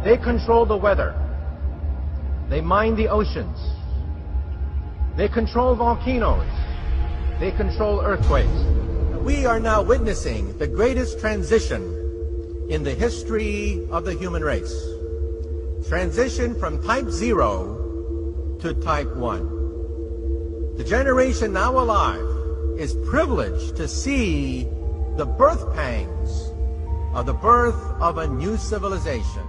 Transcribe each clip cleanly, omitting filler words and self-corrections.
They control the weather. They mine the oceans. They control volcanoes. They control earthquakes. We are now witnessing the greatest transition in the history of the human race. Transition from type 0 to type 1. The generation now alive is privileged to see the birth pangs of the birth of a new civilization.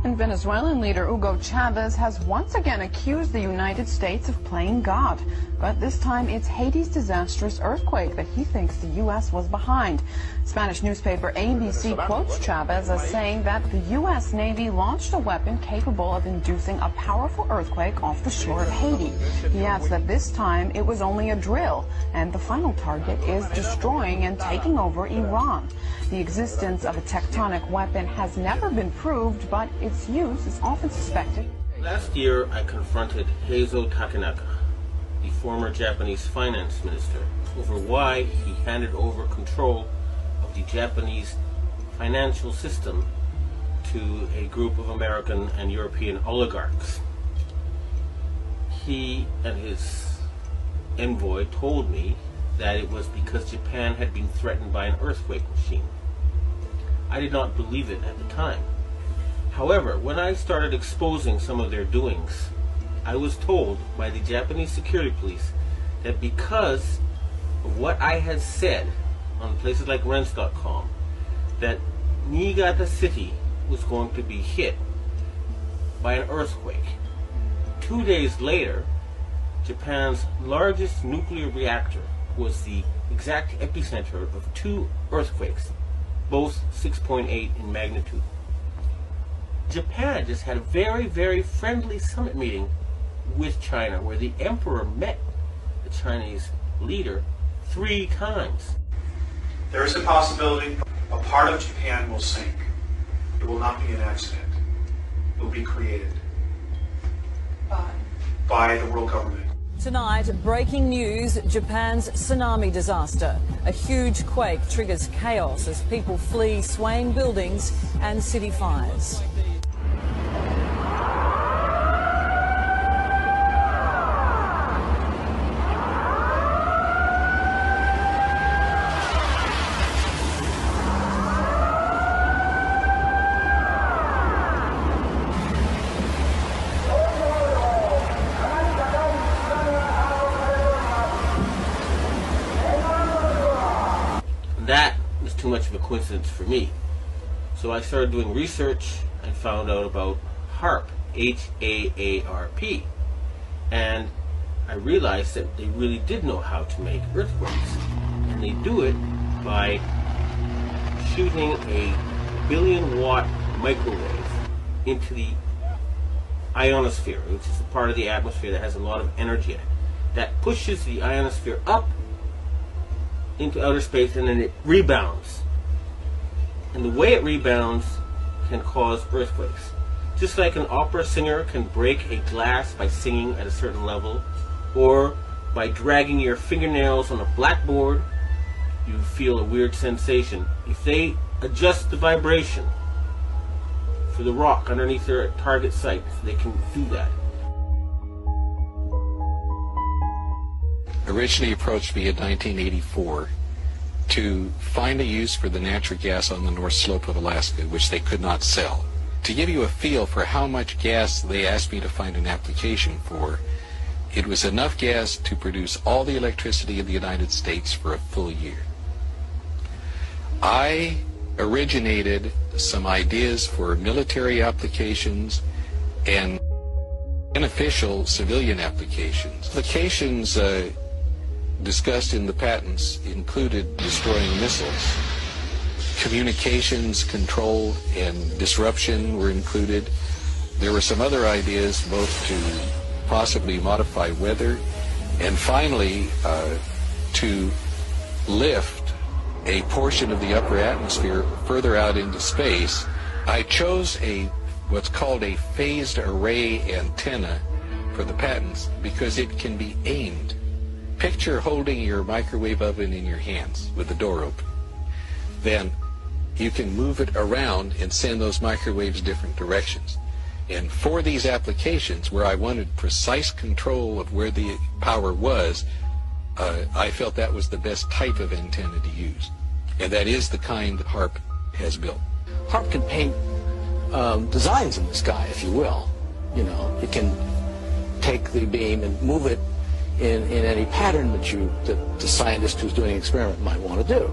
And Venezuelan leader Hugo Chavez has once again accused the United States of playing God. But this time it's Haiti's disastrous earthquake that he thinks the U.S. was behind. Spanish newspaper ABC quotes Chavez as saying that the U.S. Navy launched a weapon capable of inducing a powerful earthquake off the shore of Haiti. He adds that this time it was only a drill, and the final target is destroying and taking over Iran. The existence of a tectonic weapon has never been proved, but its use is often suspected. Last year, I confronted Heizo Takenaka, the former Japanese finance minister, over why he handed over control of the Japanese financial system to a group of American and European oligarchs. He and his envoy told me that it was because Japan had been threatened by an earthquake machine. I did not believe it at the time. However, when I started exposing some of their doings, I was told by the Japanese security police that because of what I had said on places like Rents.com, that Niigata City was going to be hit by an earthquake. 2 days later, Japan's largest nuclear reactor was the exact epicenter of 2 earthquakes, both 6.8 in magnitude. Japan just had a very, very friendly summit meeting with China where the emperor met the Chinese leader 3 times. There is a possibility a part of Japan will sink. It will not be an accident. It will be created by the world government. Tonight, breaking news, Japan's tsunami disaster. A huge quake triggers chaos as people flee swaying buildings and city fires. That was too much of a coincidence for me. So I started doing research and found out about HAARP, H-A-A-R-P. And I realized that they really did know how to make earthquakes. And they do it by shooting a 1 billion-watt microwave into the ionosphere, which is the part of the atmosphere that has a lot of energy in it. That pushes the ionosphere up into outer space, and then it rebounds. And the way it rebounds can cause earthquakes. Just like an opera singer can break a glass by singing at a certain level, or by dragging your fingernails on a blackboard, you feel a weird sensation. If they adjust the vibration for the rock underneath their target site, they can do that. Originally approached me in 1984 to find a use for the natural gas on the North Slope of Alaska, which they could not sell. To give you a feel for how much gas they asked me to find an application for, it was enough gas to produce all the electricity in the United States for a full year. I originated some ideas for military applications and unofficial civilian applications. Applications discussed in the patents included destroying missiles. Communications control and disruption were included. There were some other ideas both to possibly modify weather and finally to lift a portion of the upper atmosphere further out into space. I chose what's called a phased array antenna for the patents because it can be aimed. Picture holding your microwave oven in your hands with the door open. then you can move it around and send those microwaves different directions. And for these applications where I wanted precise control of where the power was, I felt that was the best type of antenna to use. And that is the kind that HAARP has built. HAARP can paint designs in the sky, if you will. You know, it can take the beam and move it in any pattern that the scientist who's doing an experiment might want to do.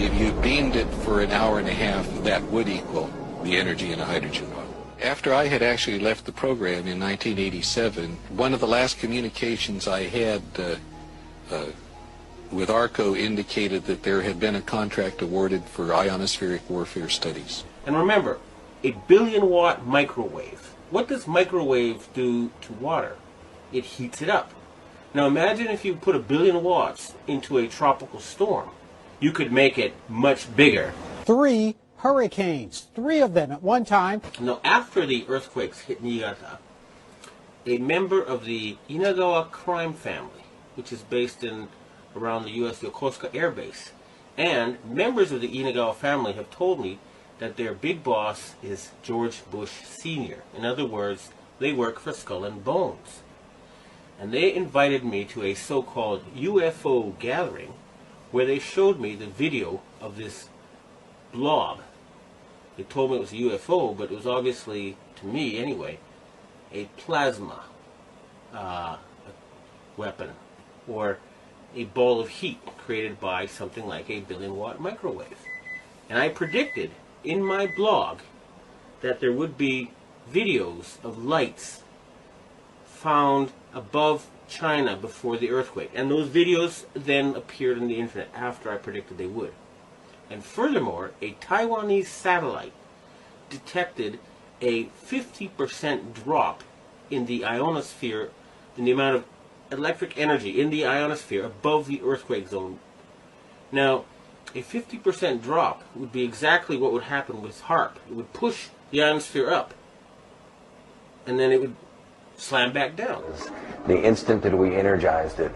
If you beamed it for an hour and a half, that would equal the energy in a hydrogen bomb. After I had actually left the program in 1987, one of the last communications I had with ARCO indicated that there had been a contract awarded for ionospheric warfare studies. And remember, a billion-watt microwave. What does microwave do to water? It heats it up. Now imagine if you put 1 billion watts into a tropical storm. You could make it much bigger. 3 hurricanes, 3 of them at one time. Now, after the earthquakes hit Niigata, a member of the Inagawa crime family, which is based around the U.S. Yokosuka Air Base, and members of the Inagawa family have told me that their big boss is George Bush Sr. In other words, they work for Skull and Bones. And they invited me to a so-called UFO gathering where they showed me the video of this blob. They told me it was a UFO, but it was obviously, to me anyway, a plasma weapon, or a ball of heat created by something like a billion-watt microwave. And I predicted in my blog that there would be videos of lights found above China before the earthquake. And those videos then appeared on the internet after I predicted they would. And furthermore, a Taiwanese satellite detected a 50% drop in the ionosphere, in the amount of electric energy in the ionosphere above the earthquake zone. Now, a 50% drop would be exactly what would happen with HAARP. It would push the ionosphere up, and then it would slam back down. The instant that we energized it,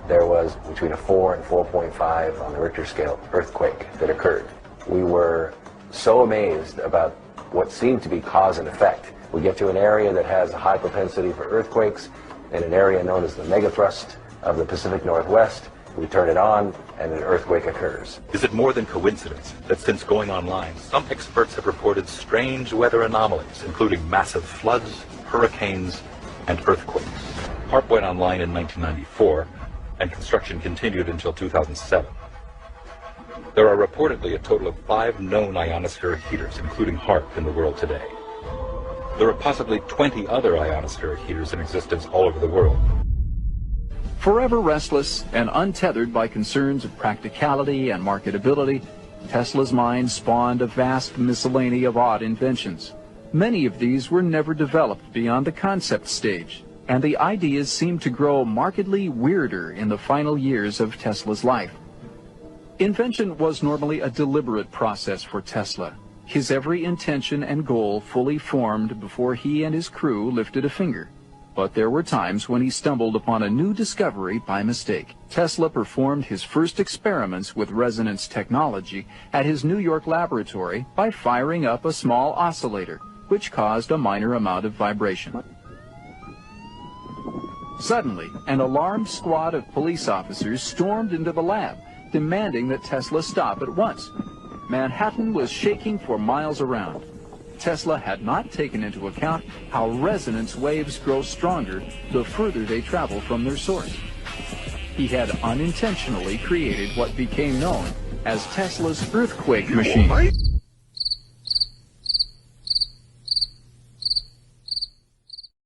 there was between a 4 and 4.5 on the Richter scale earthquake that occurred. We were so amazed about what seemed to be cause and effect. We get to an area that has a high propensity for earthquakes, in an area known as the megathrust of the Pacific Northwest. We turn it on, and an earthquake occurs. Is it more than coincidence that since going online, some experts have reported strange weather anomalies, including massive floods, hurricanes, and earthquakes? HAARP went online in 1994, and construction continued until 2007. There are reportedly a total of 5 known ionospheric heaters, including HAARP, in the world today. There are possibly 20 other ionospheric heaters in existence all over the world. Forever restless and untethered by concerns of practicality and marketability, Tesla's mind spawned a vast miscellany of odd inventions. Many of these were never developed beyond the concept stage, and the ideas seemed to grow markedly weirder in the final years of Tesla's life. Invention was normally a deliberate process for Tesla, his every intention and goal fully formed before he and his crew lifted a finger. But there were times when he stumbled upon a new discovery by mistake. Tesla performed his first experiments with resonance technology at his New York laboratory by firing up a small oscillator, which caused a minor amount of vibration. Suddenly, an alarmed squad of police officers stormed into the lab, demanding that Tesla stop at once. Manhattan was shaking for miles around. Tesla had not taken into account how resonance waves grow stronger the further they travel from their source. He had unintentionally created what became known as Tesla's earthquake machine.